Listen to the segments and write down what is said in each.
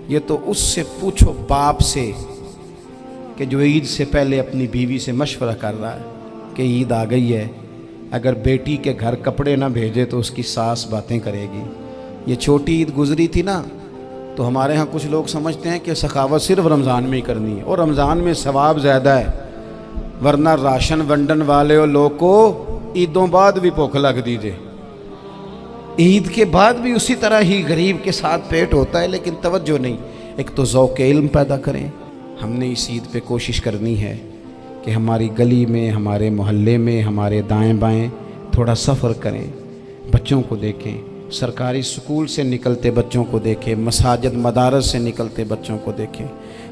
یہ تو اس سے پوچھو باپ سے کہ جو عید سے پہلے اپنی بیوی سے مشورہ کر رہا ہے کہ عید آ گئی ہے، اگر بیٹی کے گھر کپڑے نہ بھیجے تو اس کی ساس باتیں کرے گی۔ یہ چھوٹی عید گزری تھی نا، تو ہمارے ہاں کچھ لوگ سمجھتے ہیں کہ سخاوت صرف رمضان میں ہی کرنی ہے، اور رمضان میں ثواب زیادہ ہے، ورنہ راشن ونڈن والے لوگ کو عیدوں بعد بھی بھوک لگ دیجئے، عید کے بعد بھی اسی طرح ہی غریب کے ساتھ پیٹ ہوتا ہے، لیکن توجہ نہیں۔ ایک تو ذوق علم پیدا کریں۔ ہم نے اس عید پہ کوشش کرنی ہے کہ ہماری گلی میں، ہمارے محلے میں، ہمارے دائیں بائیں تھوڑا سفر کریں، بچوں کو دیکھیں، سرکاری سکول سے نکلتے بچوں کو دیکھیں، مساجد مدارس سے نکلتے بچوں کو دیکھیں۔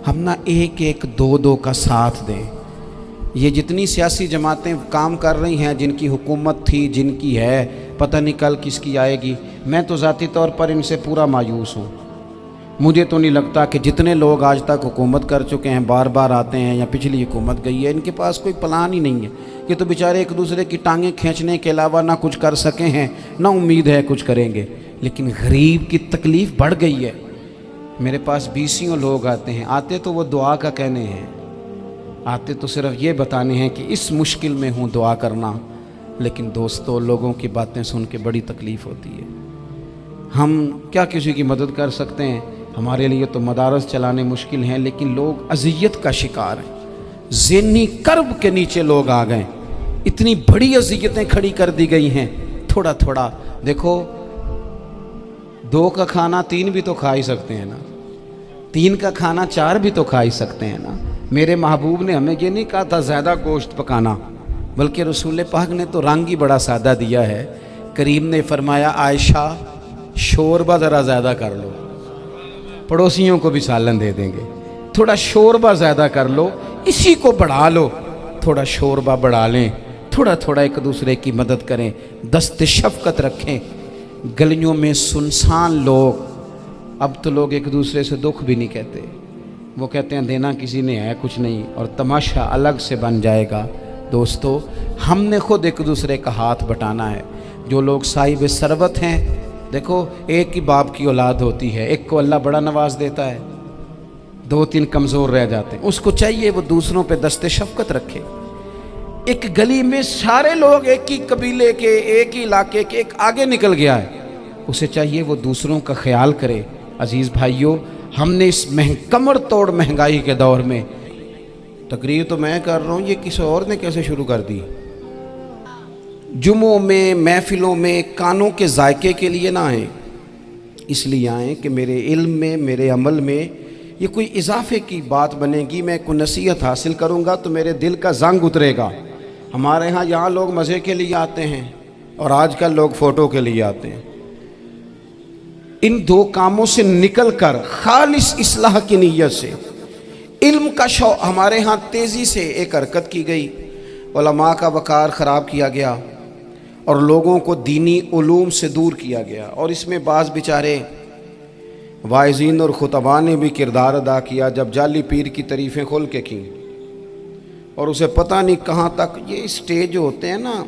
ہم نہ ایک ایک دو دو کا ساتھ دیں۔ یہ جتنی سیاسی جماعتیں کام کر رہی ہیں، جن کی حکومت تھی، جن کی ہے، پتہ نہیں کل کس کی آئے گی، میں تو ذاتی طور پر ان سے پورا مایوس ہوں۔ مجھے تو نہیں لگتا کہ جتنے لوگ آج تک حکومت کر چکے ہیں، بار بار آتے ہیں یا پچھلی حکومت گئی ہے، ان کے پاس کوئی پلان ہی نہیں ہے۔ یہ تو بیچارے ایک دوسرے کی ٹانگیں کھینچنے کے علاوہ نہ کچھ کر سکے ہیں، نہ امید ہے کچھ کریں گے۔ لیکن غریب کی تکلیف بڑھ گئی ہے۔ میرے پاس بیسیوں لوگ آتے ہیں، آتے تو وہ دعا کا کہنے ہیں، آتے تو صرف یہ بتانے ہیں کہ اس مشکل میں ہوں، دعا کرنا۔ لیکن دوستو، لوگوں کی باتیں سن کے بڑی تکلیف ہوتی ہے۔ ہم کیا کسی کی مدد کر سکتے ہیں؟ ہمارے لیے تو مدارس چلانے مشکل ہیں، لیکن لوگ اذیت کا شکار ہیں۔ ذہنی کرب کے نیچے لوگ آ گئے، اتنی بڑی اذیتیں کھڑی کر دی گئی ہیں۔ تھوڑا تھوڑا دیکھو، 2 کا کھانا 3 بھی تو کھا ہی سکتے ہیں نا، 3 کا کھانا 4 بھی تو کھا ہی سکتے ہیں نا۔ میرے محبوب نے ہمیں یہ نہیں کہا تھا زیادہ گوشت پکانا، بلکہ رسول پاک نے تو رنگ ہی بڑا سادہ دیا ہے۔ کریم نے فرمایا، عائشہ شوربہ ذرا زیادہ کر لو، پڑوسیوں کو بھی سالن دے دیں گے، تھوڑا شوربہ زیادہ کر لو، اسی کو بڑھا لو، تھوڑا شوربہ بڑھا لیں، تھوڑا تھوڑا ایک دوسرے کی مدد کریں، دست شفقت رکھیں۔ گلیوں میں سنسان لوگ، اب تو لوگ ایک دوسرے سے دکھ بھی نہیں کہتے، وہ کہتے ہیں دینا کسی نے ہے کچھ نہیں، اور تماشا الگ سے بن جائے گا۔ دوستو، ہم نے خود ایک دوسرے کا ہاتھ بٹانا ہے۔ جو لوگ صاحب ثروت ہیں، دیکھو ایک ہی باپ کی اولاد ہوتی ہے، ایک کو اللہ بڑا نواز دیتا ہے، 2-3 کمزور رہ جاتے ہیں، اس کو چاہیے وہ دوسروں پہ دست شفقت رکھے۔ ایک گلی میں سارے لوگ ایک ہی قبیلے کے، ایک ہی علاقے کے، ایک آگے نکل گیا ہے، اسے چاہیے وہ دوسروں کا خیال کرے۔ عزیز بھائیوں، ہم نے اس کمر توڑ مہنگائی کے دور میں، تقریر تو میں کر رہا ہوں، یہ کسی اور نے کیسے شروع کر دی؟ جمعوں میں، محفلوں میں کانوں کے ذائقے کے لیے نہ آئیں، اس لیے آئیں کہ میرے علم میں، میرے عمل میں یہ کوئی اضافے کی بات بنے گی، میں کوئی نصیحت حاصل کروں گا تو میرے دل کا زنگ اترے گا۔ ہمارے ہاں یہاں لوگ مزے کے لیے آتے ہیں، اور آج کل لوگ فوٹو کے لیے آتے ہیں۔ ان 2 کاموں سے نکل کر خالص اصلاح کی نیت سے، علم کا شوق، ہمارے ہاں تیزی سے ایک حرکت کی گئی، علماء کا وقار خراب کیا گیا اور لوگوں کو دینی علوم سے دور کیا گیا، اور اس میں بعض بیچارے واعظین اور خطباء نے بھی کردار ادا کیا، جب جعلی پیر کی تعریفیں کھول کے کیں، اور اسے پتہ نہیں کہاں تک۔ یہ اسٹیج جو ہوتے ہیں نا،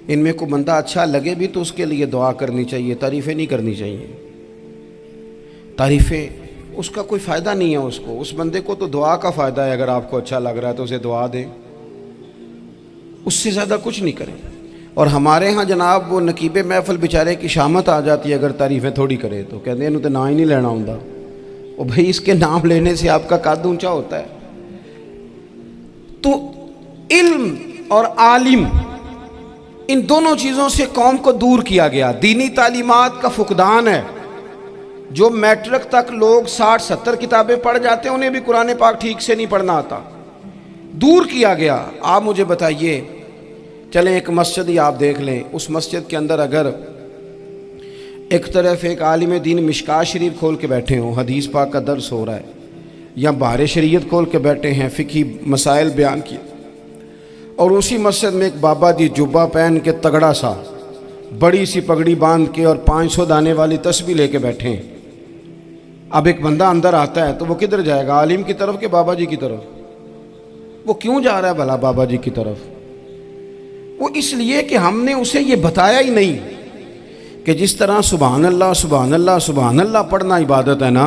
ان میں کوئی بندہ اچھا لگے بھی تو اس کے لیے دعا کرنی چاہیے، تعریفیں نہیں کرنی چاہیے۔ تعریفیں اس کا کوئی فائدہ نہیں ہے، اس بندے کو تو دعا کا فائدہ ہے۔ اگر آپ کو اچھا لگ رہا ہے تو اسے دعا دیں، اس سے زیادہ کچھ نہیں کریں۔ اور ہمارے ہاں جناب وہ نقیب محفل بیچارے کی شامت آ جاتی ہے اگر تعریفیں تھوڑی کرے تو، کہتے ہیں انہوں تو نام ہی نہیں لینا ہوں۔ اور بھائی اس کے نام لینے سے آپ کا قد اونچا ہوتا ہے۔ تو علم اور عالم، ان دونوں چیزوں سے قوم کو دور کیا گیا۔ دینی تعلیمات کا فقدان ہے۔ جو میٹرک تک لوگ 60-70 کتابیں پڑھ جاتے ہیں، انہیں بھی قرآن پاک ٹھیک سے نہیں پڑھنا آتا، دور کیا گیا۔ آپ مجھے بتائیے، چلیں ایک مسجد ہی آپ دیکھ لیں، اس مسجد کے اندر اگر ایک طرف ایک عالم دین مشکات شریف کھول کے بیٹھے ہوں، حدیث پاک کا درس ہو رہا ہے، یا بہار شریعت کھول کے بیٹھے ہیں، فقہی مسائل بیان کیے، اور اسی مسجد میں ایک بابا جی جبہ پہن کے تگڑا سا بڑی سی پگڑی باندھ کے اور 500 دانے والی تسبیح لے کے بیٹھے ہیں، اب ایک بندہ اندر آتا ہے تو وہ کدھر جائے گا؟ عالم کی طرف کہ بابا جی کی طرف؟ وہ کیوں جا رہا ہے بھلا بابا جی کی طرف؟ وہ اس لیے کہ ہم نے اسے یہ بتایا ہی نہیں کہ جس طرح سبحان اللہ سبحان اللہ سبحان اللہ پڑھنا عبادت ہے نا،